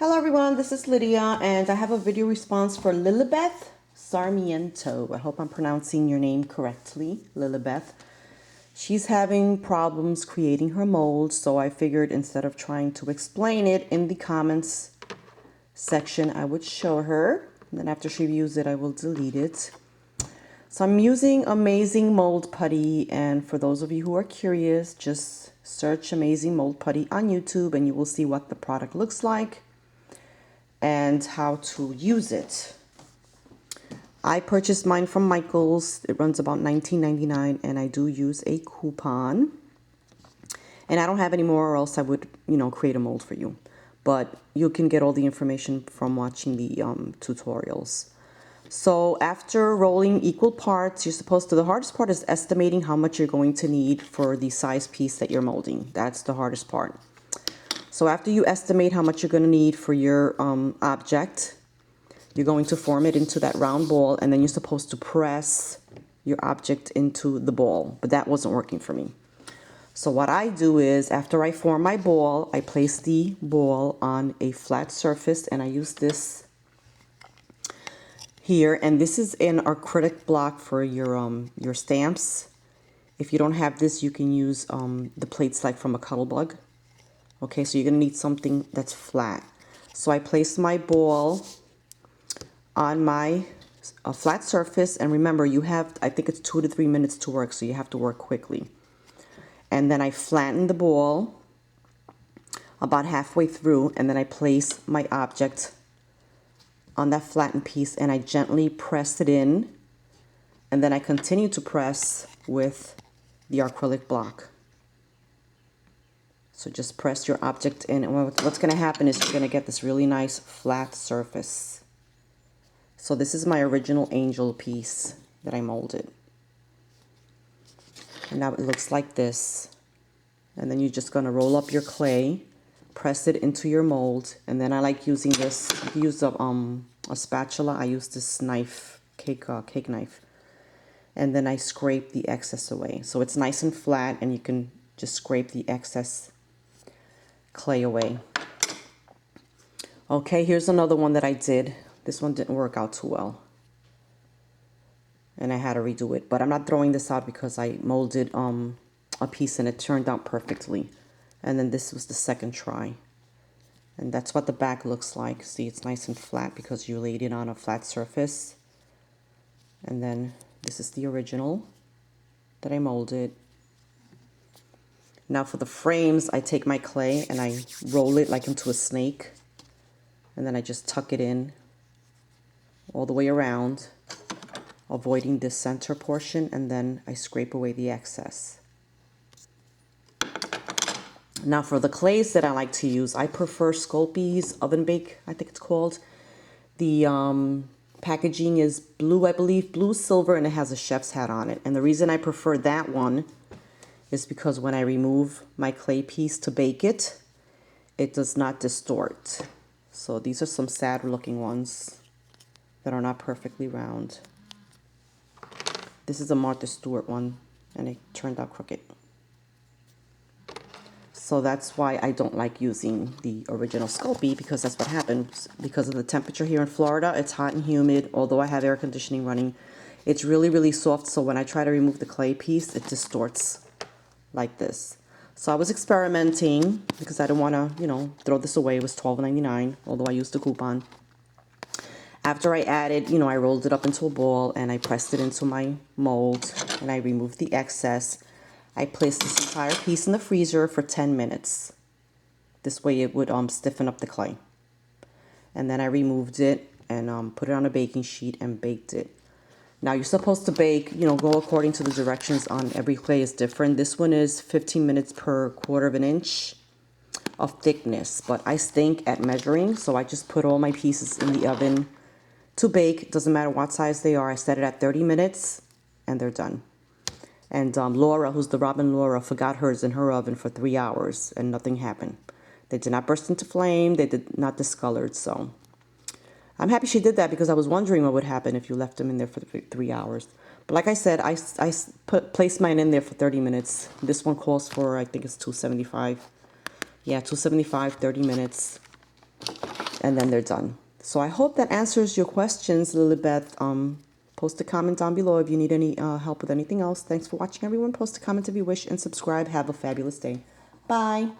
Hello everyone, this is Lydia and I have a video response for Lilibeth Sarmiento. I hope I'm pronouncing your name correctly, Lilibeth. She's having problems creating her mold, so I figured instead of trying to explain it in the comments section, I would show her. And then after she views it, I will delete it. So I'm using Amazing Mold Putty, and for those of you who are curious, just search Amazing Mold Putty on YouTube and you will see what the product looks like and how to use it. I purchased mine from Michael's. It runs about $19.99 and I do use a coupon. And I don't have any more, or else I would, create a mold for you. But you can get all the information from watching the tutorials. So after rolling equal parts, you're supposed to, the hardest part is estimating how much you're going to need for the size piece that you're molding. That's the hardest part. So after you estimate how much you're going to need for your object, you're going to form it into that round ball, and then you're supposed to press your object into the ball. But that wasn't working for me. So what I do is, after I form my ball, I place the ball on a flat surface, and I use this here, and this is an acrylic block for your stamps. If you don't have this, you can use the plates like from a Cuttlebug. Okay, so you're going to need something that's flat. So I place my ball on my flat surface, and remember, you have, I think it's 2 to 3 minutes to work, so you have to work quickly. And then I flatten the ball about halfway through, and then I place my object on that flattened piece, and I gently press it in, and then I continue to press with the acrylic block. So just press your object in, and what's going to happen is you're going to get this really nice flat surface. So this is my original angel piece that I molded. And now it looks like this. And then you're just going to roll up your clay, press it into your mold, and then I like using this. If you use a spatula, I use this knife, cake knife. And then I scrape the excess away. So it's nice and flat, and you can just scrape the excess clay away. Okay, here's another one that I did. This one didn't work out too well, and I had to redo it. But I'm not throwing this out because I molded a piece and it turned out perfectly. And then this was the second try, and that's what the back looks like. See, it's nice and flat because you laid it on a flat surface. And then this is the original that I molded. Now for the frames, I take my clay and I roll it like into a snake, and then I just tuck it in all the way around, avoiding this center portion, and then I scrape away the excess. Now for the clays that I like to use, I prefer Sculpey's Oven Bake, I think it's called. The packaging is blue, I believe, blue silver, and it has a chef's hat on it. And the reason I prefer that one is because when I remove my clay piece to bake it, it does not distort. So these are some sad looking ones that are not perfectly round. This is a Martha Stewart one, and it turned out crooked. So that's why I don't like using the original Sculpey, because that's what happens. Because of the temperature here in Florida, it's hot and humid. Although I have air conditioning running, it's really, really soft. So when I try to remove the clay piece, it distorts like this. So I was experimenting because I don't want to, throw this away. It was $12.99, although I used a coupon. After I added, I rolled it up into a ball and I pressed it into my mold and I removed the excess. I placed this entire piece in the freezer for 10 minutes. This way it would stiffen up the clay. And then I removed it and put it on a baking sheet and baked it. Now you're supposed to bake, go according to the directions on every clay is different. This one is 15 minutes per 1/4 inch of thickness, but I stink at measuring, so I just put all my pieces in the oven to bake. It doesn't matter what size they are. I set it at 30 minutes and they're done. And Laura, who's the Robin Laura, forgot hers in her oven for 3 hours and nothing happened. They did not burst into flame. They did not discolored, so I'm happy she did that because I was wondering what would happen if you left them in there for 3 hours. But like I said, I placed mine in there for 30 minutes. This one calls for, I think it's $2.75. Yeah, $2.75, 30 minutes. and then they're done. So I hope that answers your questions, Lilibeth. Post a comment down below if you need any help with anything else. Thanks for watching, everyone. Post a comment if you wish, and subscribe. Have a fabulous day. Bye.